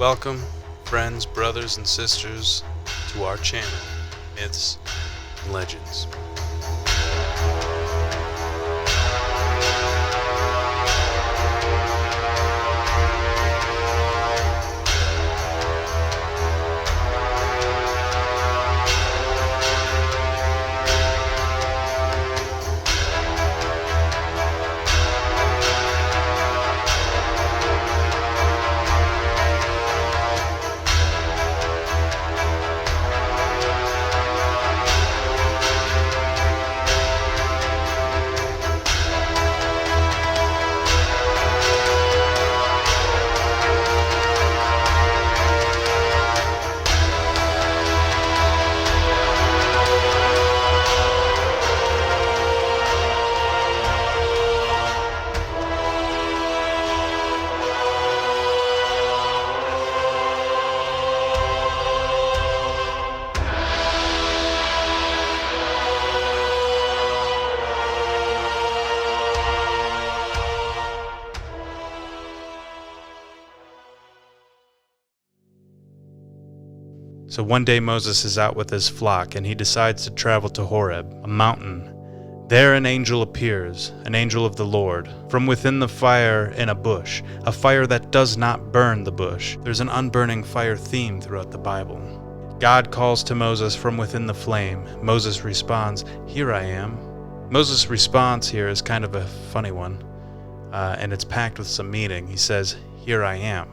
Welcome, friends, brothers, and sisters, to our channel, Myths and Legends. So one day Moses is out with his flock, and he decides to travel to Horeb, a mountain. There an angel appears, an angel of the Lord, from within the fire in a bush, a fire that does not burn the bush. There's an unburning fire theme throughout the Bible. God calls to Moses from within the flame. Moses responds, "Here I am." Moses' response here is kind of a funny one, and it's packed with some meaning. He says, "Here I am."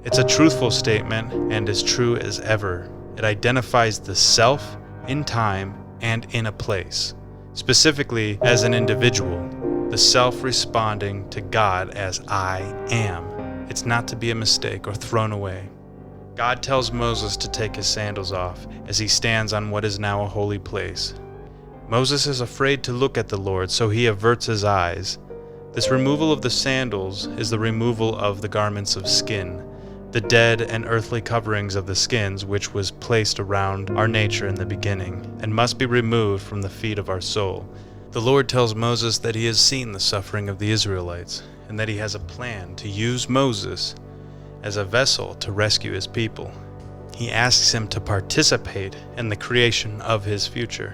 It's a truthful statement and as true as ever. It identifies the self in time and in a place, specifically as an individual, the self responding to God as I am. It's not to be a mistake or thrown away. God tells Moses to take his sandals off as he stands on what is now a holy place. Moses is afraid to look at the Lord, so he averts his eyes. This removal of the sandals is the removal of the garments of skin, the dead and earthly coverings of the skins which was placed around our nature in the beginning, and must be removed from the feet of our soul. The Lord tells Moses that he has seen the suffering of the Israelites, and that he has a plan to use Moses as a vessel to rescue his people. He asks him to participate in the creation of his future.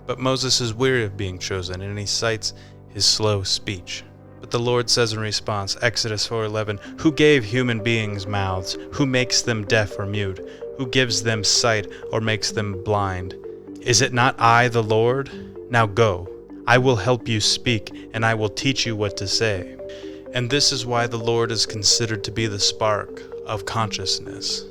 But Moses is weary of being chosen, and he cites his slow speech. But the Lord says in response, Exodus 4:11, "Who gave human beings mouths? Who makes them deaf or mute? Who gives them sight or makes them blind? Is it not I, the Lord? Now go. I will help you speak, and I will teach you what to say." And this is why the Lord is considered to be the spark of consciousness.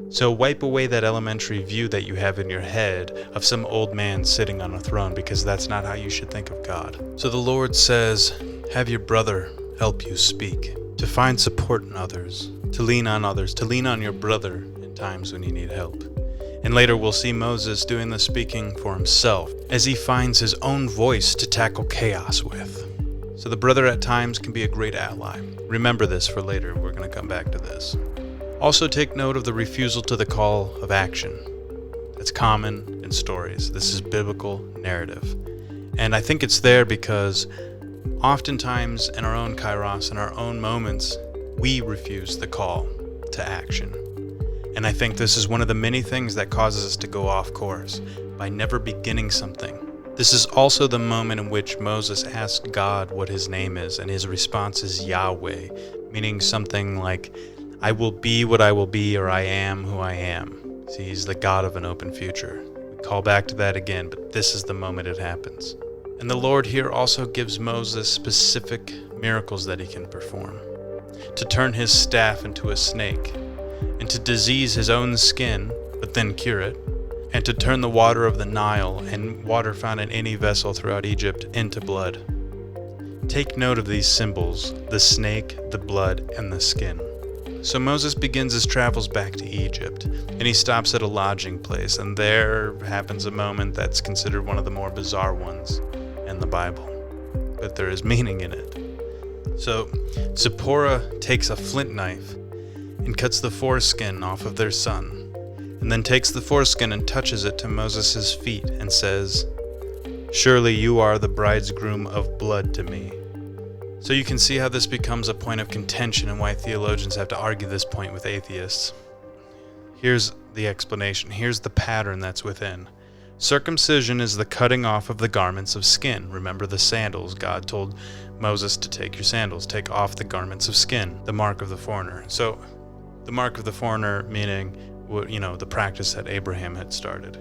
So wipe away that elementary view that you have in your head of some old man sitting on a throne, because that's not how you should think of God. So the Lord says, have your brother help you speak, to find support in others, to lean on your brother in times when you need help. And later we'll see Moses doing the speaking for himself as he finds his own voice to tackle chaos with. So the brother at times can be a great ally. Remember this for later. We're going to come back to this. Also take note of the refusal to the call of action. That's common in stories. This is biblical narrative. And I think it's there because oftentimes in our own kairos, in our own moments, we refuse the call to action. And I think this is one of the many things that causes us to go off course, by never beginning something. This is also the moment in which Moses asked God what his name is, and his response is Yahweh, meaning something like, I will be what I will be, or I am who I am. See, he's the God of an open future. We call back to that again, but this is the moment it happens. And the Lord here also gives Moses specific miracles that he can perform. To turn his staff into a snake, and to disease his own skin, but then cure it, and to turn the water of the Nile and water found in any vessel throughout Egypt into blood. Take note of these symbols, the snake, the blood, and the skin. So Moses begins his travels back to Egypt, and he stops at a lodging place, and there happens a moment that's considered one of the more bizarre ones in the Bible, but there is meaning in it. So Zipporah takes a flint knife and cuts the foreskin off of their son, and then takes the foreskin and touches it to Moses' feet and says, "Surely you are the bridegroom of blood to me." So you can see how this becomes a point of contention and why theologians have to argue this point with atheists. Here's the explanation. Here's the pattern that's within. Circumcision is the cutting off of the garments of skin. Remember the sandals. God told Moses to take your sandals, take off the garments of skin, the mark of the foreigner. So the mark of the foreigner meaning, the practice that Abraham had started.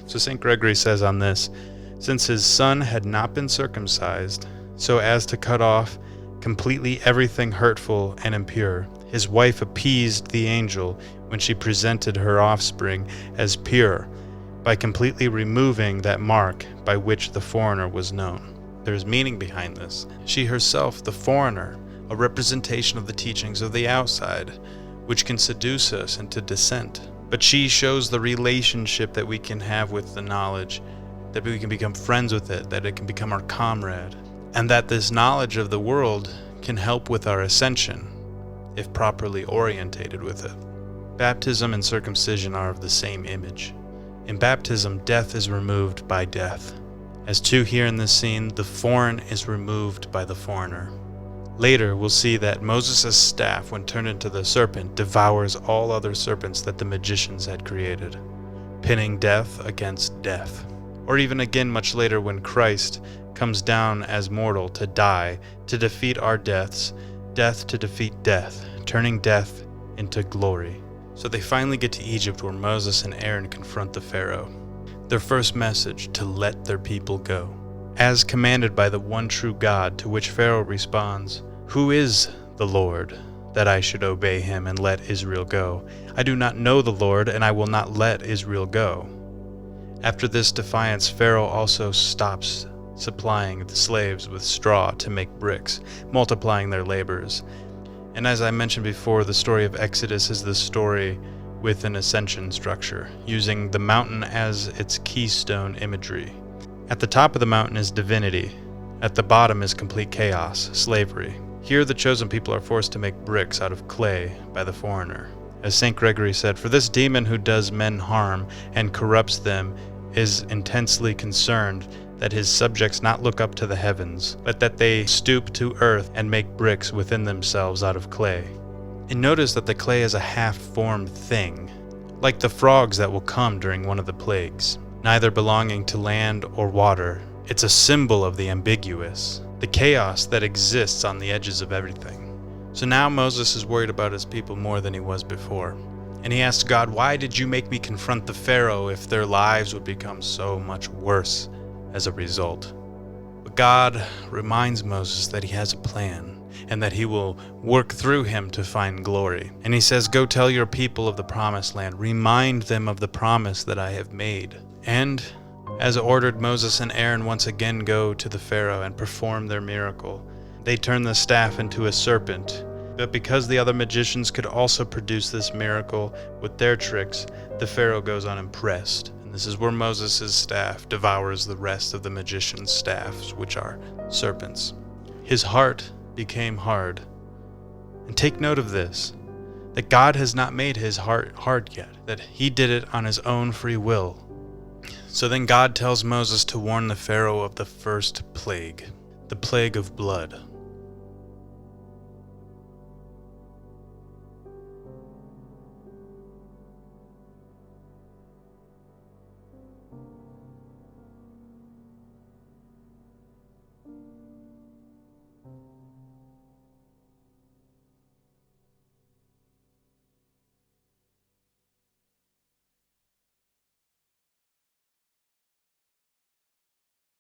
So St. Gregory says on this, since his son had not been circumcised, so as to cut off completely everything hurtful and impure, his wife appeased the angel when she presented her offspring as pure, by completely removing that mark by which the foreigner was known. There is meaning behind this. She herself, the foreigner, a representation of the teachings of the outside, which can seduce us into dissent. But she shows the relationship that we can have with the knowledge, that we can become friends with it, that it can become our comrade, and that this knowledge of the world can help with our ascension, if properly orientated with it. Baptism and circumcision are of the same image. In baptism, death is removed by death. As too here in this scene, the foreign is removed by the foreigner. Later, we'll see that Moses' staff, when turned into the serpent, devours all other serpents that the magicians had created, pinning death against death. Or even again much later when Christ comes down as mortal to die, to defeat our deaths, death to defeat death, turning death into glory. So they finally get to Egypt where Moses and Aaron confront the Pharaoh. Their first message, to let their people go, as commanded by the one true God, to which Pharaoh responds, "Who is the Lord, that I should obey him and let Israel go? I do not know the Lord, and I will not let Israel go." After this defiance, Pharaoh also stops supplying the slaves with straw to make bricks, multiplying their labors. And as I mentioned before, the story of Exodus is the story with an ascension structure, using the mountain as its keystone imagery. At the top of the mountain is divinity. At the bottom is complete chaos, slavery. Here the chosen people are forced to make bricks out of clay by the foreigner. As St. Gregory said, "For this demon who does men harm and corrupts them is intensely concerned that his subjects not look up to the heavens, but that they stoop to earth and make bricks within themselves out of clay." And notice that the clay is a half-formed thing, like the frogs that will come during one of the plagues, neither belonging to land or water. It's a symbol of the ambiguous, the chaos that exists on the edges of everything. So now Moses is worried about his people more than he was before. And he asks God, "Why did you make me confront the Pharaoh if their lives would become so much worse as a result?" But God reminds Moses that he has a plan, and that he will work through him to find glory. And he says, "Go tell your people of the promised land. Remind them of the promise that I have made." And as ordered, Moses and Aaron once again go to the Pharaoh and perform their miracle. They turn the staff into a serpent. But because the other magicians could also produce this miracle with their tricks, the Pharaoh goes unimpressed. And this is where Moses' staff devours the rest of the magicians' staffs, which are serpents. His heart became hard. And take note of this, that God has not made his heart hard yet, that he did it on his own free will. So then God tells Moses to warn the Pharaoh of the first plague, the plague of blood.